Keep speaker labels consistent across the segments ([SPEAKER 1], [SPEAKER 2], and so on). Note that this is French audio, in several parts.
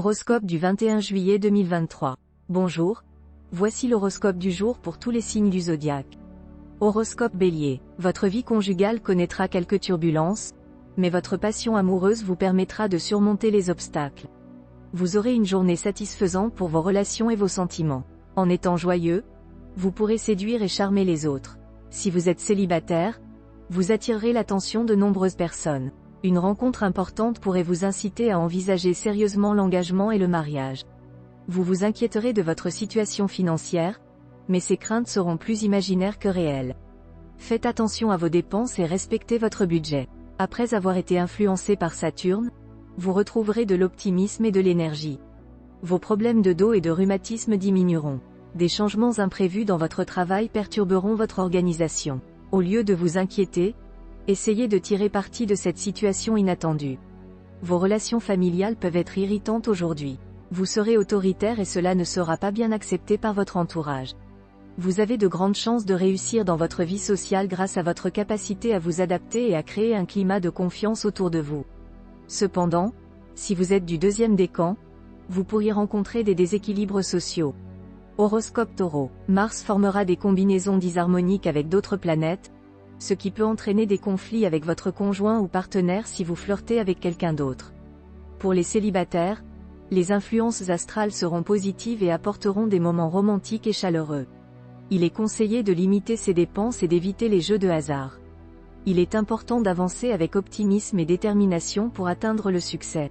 [SPEAKER 1] Horoscope du 21 juillet 2023. Bonjour, voici l'horoscope du jour pour tous les signes du zodiaque. Horoscope Bélier, votre vie conjugale connaîtra quelques turbulences, mais votre passion amoureuse vous permettra de surmonter les obstacles. Vous aurez une journée satisfaisante pour vos relations et vos sentiments. En étant joyeux, vous pourrez séduire et charmer les autres. Si vous êtes célibataire, vous attirerez l'attention de nombreuses personnes. Une rencontre importante pourrait vous inciter à envisager sérieusement l'engagement et le mariage. Vous vous inquiéterez de votre situation financière, mais ces craintes seront plus imaginaires que réelles. Faites attention à vos dépenses et respectez votre budget. Après avoir été influencé par Saturne, vous retrouverez de l'optimisme et de l'énergie. Vos problèmes de dos et de rhumatisme diminueront. Des changements imprévus dans votre travail perturberont votre organisation. Au lieu de vous inquiéter, essayez de tirer parti de cette situation inattendue. Vos relations familiales peuvent être irritantes aujourd'hui. Vous serez autoritaire et cela ne sera pas bien accepté par votre entourage. Vous avez de grandes chances de réussir dans votre vie sociale grâce à votre capacité à vous adapter et à créer un climat de confiance autour de vous. Cependant, si vous êtes du deuxième décan, vous pourriez rencontrer des déséquilibres sociaux. Horoscope Taureau, Mars formera des combinaisons disharmoniques avec d'autres planètes, ce qui peut entraîner des conflits avec votre conjoint ou partenaire si vous flirtez avec quelqu'un d'autre. Pour les célibataires, les influences astrales seront positives et apporteront des moments romantiques et chaleureux. Il est conseillé de limiter ses dépenses et d'éviter les jeux de hasard. Il est important d'avancer avec optimisme et détermination pour atteindre le succès.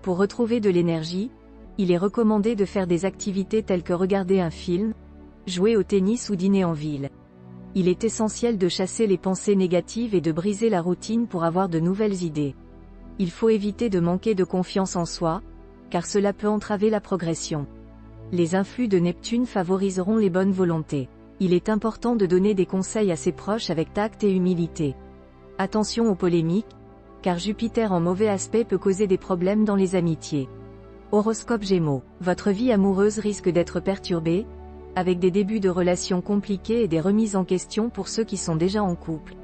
[SPEAKER 1] Pour retrouver de l'énergie, il est recommandé de faire des activités telles que regarder un film, jouer au tennis ou dîner en ville. Il est essentiel de chasser les pensées négatives et de briser la routine pour avoir de nouvelles idées. Il faut éviter de manquer de confiance en soi, car cela peut entraver la progression. Les influx de Neptune favoriseront les bonnes volontés. Il est important de donner des conseils à ses proches avec tact et humilité. Attention aux polémiques, car Jupiter en mauvais aspect peut causer des problèmes dans les amitiés. Horoscope Gémeaux, votre vie amoureuse risque d'être perturbée, avec des débuts de relations compliqués et des remises en question pour ceux qui sont déjà en couple.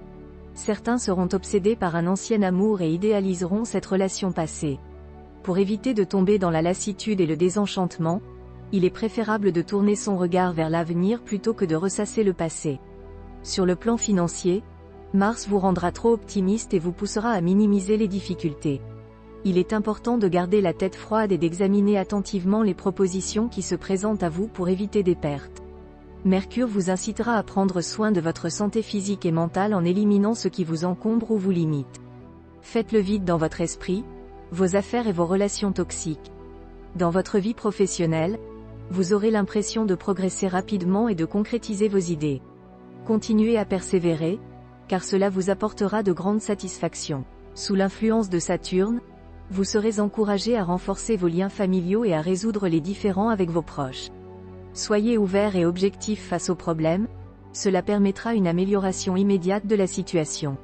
[SPEAKER 1] Certains seront obsédés par un ancien amour et idéaliseront cette relation passée. Pour éviter de tomber dans la lassitude et le désenchantement, il est préférable de tourner son regard vers l'avenir plutôt que de ressasser le passé. Sur le plan financier, Mars vous rendra trop optimiste et vous poussera à minimiser les difficultés. Il est important de garder la tête froide et d'examiner attentivement les propositions qui se présentent à vous pour éviter des pertes. Mercure vous incitera à prendre soin de votre santé physique et mentale en éliminant ce qui vous encombre ou vous limite. Faites le vide dans votre esprit, vos affaires et vos relations toxiques. Dans votre vie professionnelle, vous aurez l'impression de progresser rapidement et de concrétiser vos idées. Continuez à persévérer, car cela vous apportera de grandes satisfactions. Sous l'influence de Saturne, vous serez encouragé à renforcer vos liens familiaux et à résoudre les différends avec vos proches. Soyez ouvert et objectif face aux problèmes, cela permettra une amélioration immédiate de la situation.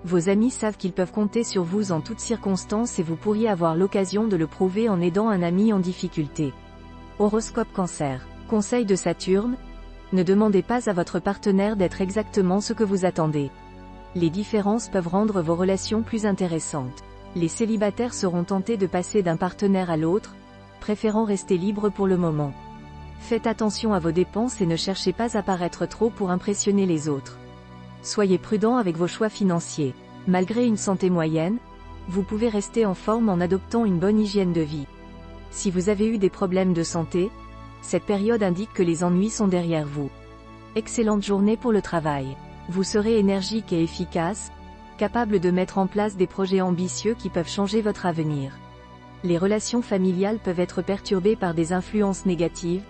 [SPEAKER 1] Vos amis savent qu'ils peuvent compter sur vous en toutes circonstances et vous pourriez avoir l'occasion de le prouver en aidant un ami en difficulté. Horoscope Cancer, conseil de Saturne, ne demandez pas à votre partenaire d'être exactement ce que vous attendez. Les différences peuvent rendre vos relations plus intéressantes. Les célibataires seront tentés de passer d'un partenaire à l'autre, préférant rester libres pour le moment. Faites attention à vos dépenses et ne cherchez pas à paraître trop pour impressionner les autres. Soyez prudent avec vos choix financiers. Malgré une santé moyenne, vous pouvez rester en forme en adoptant une bonne hygiène de vie. Si vous avez eu des problèmes de santé, cette période indique que les ennuis sont derrière vous. Excellente journée pour le travail. Vous serez énergique et efficace, capable de mettre en place des projets ambitieux qui peuvent changer votre avenir. Les relations familiales peuvent être perturbées par des influences négatives,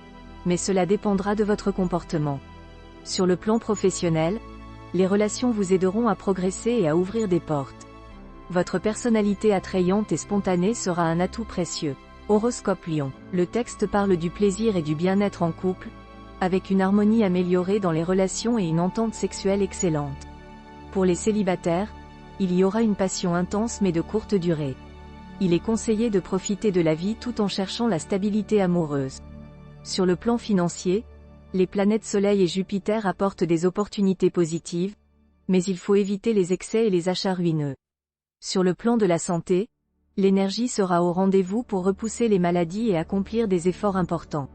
[SPEAKER 1] mais cela dépendra de votre comportement. Sur le plan professionnel, les relations vous aideront à progresser et à ouvrir des portes. Votre personnalité attrayante et spontanée sera un atout précieux. Horoscope Lion, le texte parle du plaisir et du bien-être en couple, avec une harmonie améliorée dans les relations et une entente sexuelle excellente. Pour les célibataires, il y aura une passion intense mais de courte durée. Il est conseillé de profiter de la vie tout en cherchant la stabilité amoureuse. Sur le plan financier, les planètes Soleil et Jupiter apportent des opportunités positives, mais il faut éviter les excès et les achats ruineux. Sur le plan de la santé, L'énergie sera au rendez-vous pour repousser les maladies et accomplir des efforts importants.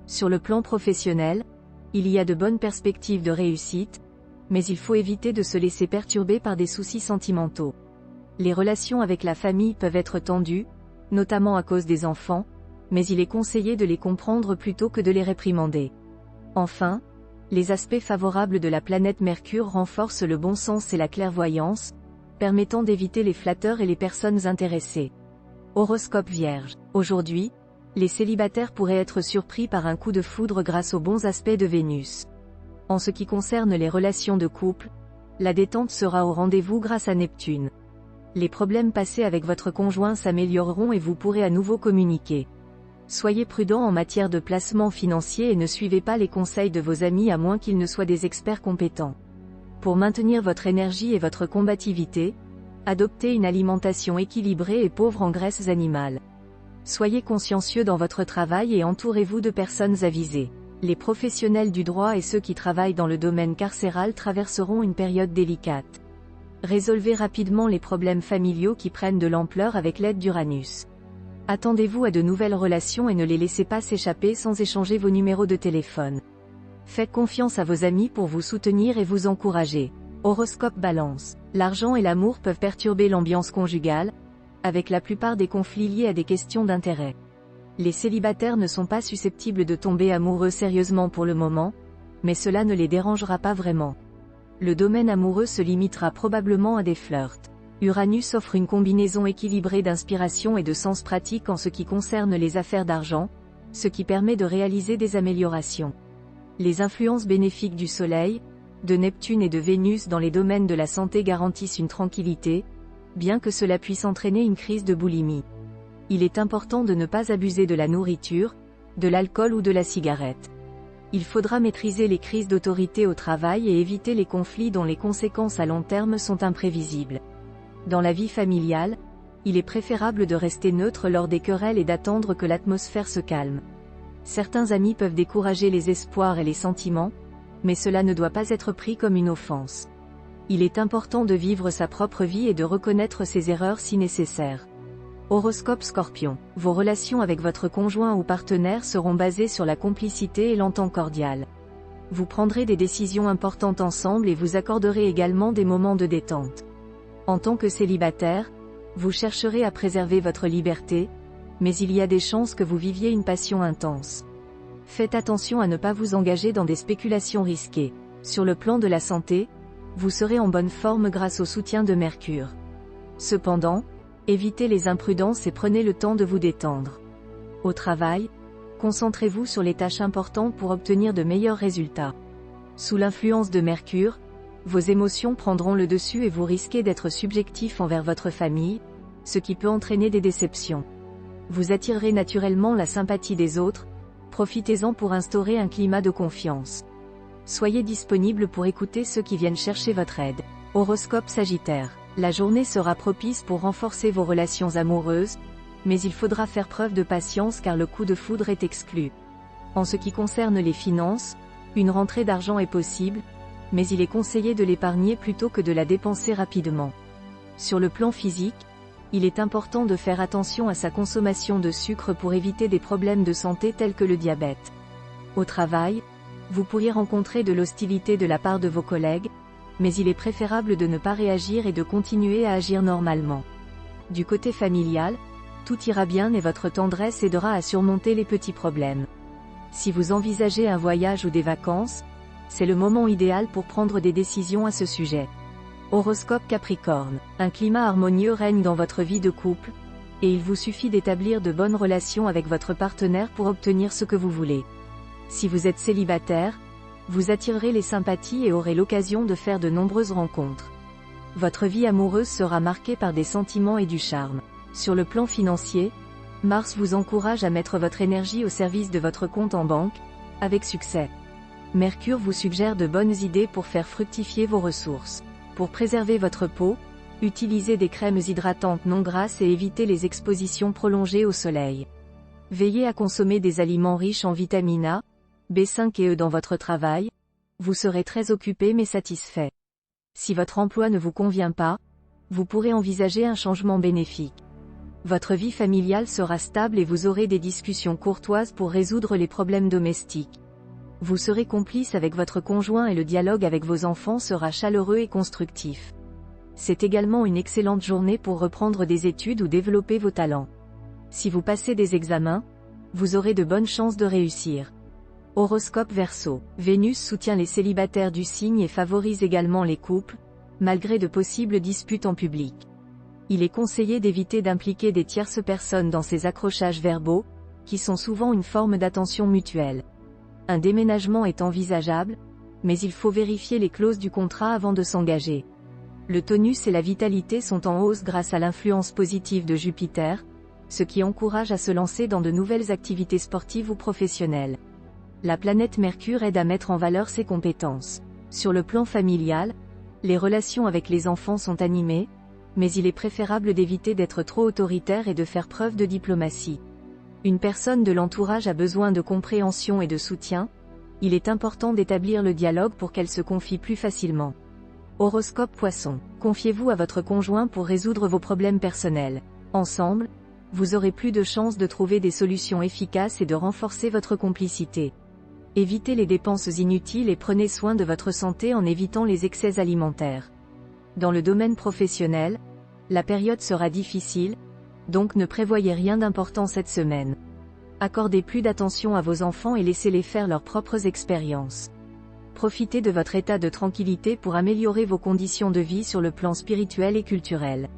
[SPEAKER 1] Sur le plan professionnel, il y a de bonnes perspectives de réussite, mais il faut éviter de se laisser perturber par des soucis sentimentaux. Les relations avec la famille peuvent être tendues, notamment à cause des enfants, mais il est conseillé de les comprendre plutôt que de les réprimander. Enfin, les aspects favorables de la planète Mercure renforcent le bon sens et la clairvoyance, permettant d'éviter les flatteurs et les personnes intéressées. Horoscope Vierge. Aujourd'hui, les célibataires pourraient être surpris par un coup de foudre grâce aux bons aspects de Vénus. En ce qui concerne les relations de couple, la détente sera au rendez-vous grâce à Neptune. Les problèmes passés avec votre conjoint s'amélioreront et vous pourrez à nouveau communiquer. Soyez prudent en matière de placement financier et ne suivez pas les conseils de vos amis à moins qu'ils ne soient des experts compétents. Pour maintenir votre énergie et votre combativité, adoptez une alimentation équilibrée et pauvre en graisses animales. Soyez consciencieux dans votre travail et entourez-vous de personnes avisées. Les professionnels du droit et ceux qui travaillent dans le domaine carcéral traverseront une période délicate. Résolvez rapidement les problèmes familiaux qui prennent de l'ampleur avec l'aide d'Uranus. Attendez-vous à de nouvelles relations et ne les laissez pas s'échapper sans échanger vos numéros de téléphone. Faites confiance à vos amis pour vous soutenir et vous encourager. Horoscope Balance. L'argent et l'amour peuvent perturber l'ambiance conjugale, avec la plupart des conflits liés à des questions d'intérêt. Les célibataires ne sont pas susceptibles de tomber amoureux sérieusement pour le moment, mais cela ne les dérangera pas vraiment. Le domaine amoureux se limitera probablement à des flirts. Uranus offre une combinaison équilibrée d'inspiration et de sens pratique en ce qui concerne les affaires d'argent, ce qui permet de réaliser des améliorations. Les influences bénéfiques du Soleil, de Neptune et de Vénus dans les domaines de la santé garantissent une tranquillité, bien que cela puisse entraîner une crise de boulimie. Il est important de ne pas abuser de la nourriture, de l'alcool ou de la cigarette. Il faudra maîtriser les crises d'autorité au travail et éviter les conflits dont les conséquences à long terme sont imprévisibles. Dans la vie familiale, il est préférable de rester neutre lors des querelles et d'attendre que l'atmosphère se calme. Certains amis peuvent décourager les espoirs et les sentiments, mais cela ne doit pas être pris comme une offense. Il est important de vivre sa propre vie et de reconnaître ses erreurs si nécessaire. Horoscope Scorpion. Vos relations avec votre conjoint ou partenaire seront basées sur la complicité et l'entente cordiale. Vous prendrez des décisions importantes ensemble et vous accorderez également des moments de détente. En tant que célibataire, vous chercherez à préserver votre liberté, mais il y a des chances que vous viviez une passion intense. Faites attention à ne pas vous engager dans des spéculations risquées. Sur le plan de la santé, vous serez en bonne forme grâce au soutien de Mercure. Cependant, évitez les imprudences et prenez le temps de vous détendre. Au travail, concentrez-vous sur les tâches importantes pour obtenir de meilleurs résultats. Sous l'influence de Mercure, vos émotions prendront le dessus et vous risquez d'être subjectif envers votre famille, ce qui peut entraîner des déceptions. Vous attirerez naturellement la sympathie des autres, profitez-en pour instaurer un climat de confiance. Soyez disponible pour écouter ceux qui viennent chercher votre aide. Horoscope Sagittaire. La journée sera propice pour renforcer vos relations amoureuses, mais il faudra faire preuve de patience car le coup de foudre est exclu. En ce qui concerne les finances, une rentrée d'argent est possible, mais il est conseillé de l'épargner plutôt que de la dépenser rapidement. Sur le plan physique, il est important de faire attention à sa consommation de sucre pour éviter des problèmes de santé tels que le diabète. Au travail, vous pourriez rencontrer de l'hostilité de la part de vos collègues, mais il est préférable de ne pas réagir et de continuer à agir normalement. Du côté familial, tout ira bien et votre tendresse aidera à surmonter les petits problèmes. Si vous envisagez un voyage ou des vacances, c'est le moment idéal pour prendre des décisions à ce sujet. Horoscope Capricorne. Un climat harmonieux règne dans votre vie de couple, et il vous suffit d'établir de bonnes relations avec votre partenaire pour obtenir ce que vous voulez. Si vous êtes célibataire, vous attirerez les sympathies et aurez l'occasion de faire de nombreuses rencontres. Votre vie amoureuse sera marquée par des sentiments et du charme. Sur le plan financier, Mars vous encourage à mettre votre énergie au service de votre compte en banque, avec succès. Mercure vous suggère de bonnes idées pour faire fructifier vos ressources. Pour préserver votre peau, utilisez des crèmes hydratantes non grasses et évitez les expositions prolongées au soleil. Veillez à consommer des aliments riches en vitamine A, B5 et E dans votre travail, vous serez très occupé mais satisfait. Si votre emploi ne vous convient pas, vous pourrez envisager un changement bénéfique. Votre vie familiale sera stable et vous aurez des discussions courtoises pour résoudre les problèmes domestiques. Vous serez complice avec votre conjoint et le dialogue avec vos enfants sera chaleureux et constructif. C'est également une excellente journée pour reprendre des études ou développer vos talents. Si vous passez des examens, vous aurez de bonnes chances de réussir. Horoscope Verseau. Vénus soutient les célibataires du signe et favorise également les couples, malgré de possibles disputes en public. Il est conseillé d'éviter d'impliquer des tierces personnes dans ces accrochages verbaux, qui sont souvent une forme d'attention mutuelle. Un déménagement est envisageable, mais il faut vérifier les clauses du contrat avant de s'engager. Le tonus et la vitalité sont en hausse grâce à l'influence positive de Jupiter, ce qui encourage à se lancer dans de nouvelles activités sportives ou professionnelles. La planète Mercure aide à mettre en valeur ses compétences. Sur le plan familial, les relations avec les enfants sont animées, mais il est préférable d'éviter d'être trop autoritaire et de faire preuve de diplomatie. Une personne de l'entourage a besoin de compréhension et de soutien, il est important d'établir le dialogue pour qu'elle se confie plus facilement. Horoscope Poisson. Confiez-vous à votre conjoint pour résoudre vos problèmes personnels. Ensemble, vous aurez plus de chances de trouver des solutions efficaces et de renforcer votre complicité. Évitez les dépenses inutiles et prenez soin de votre santé en évitant les excès alimentaires. Dans le domaine professionnel, la période sera difficile, donc ne prévoyez rien d'important cette semaine. Accordez plus d'attention à vos enfants et laissez-les faire leurs propres expériences. Profitez de votre état de tranquillité pour améliorer vos conditions de vie sur le plan spirituel et culturel.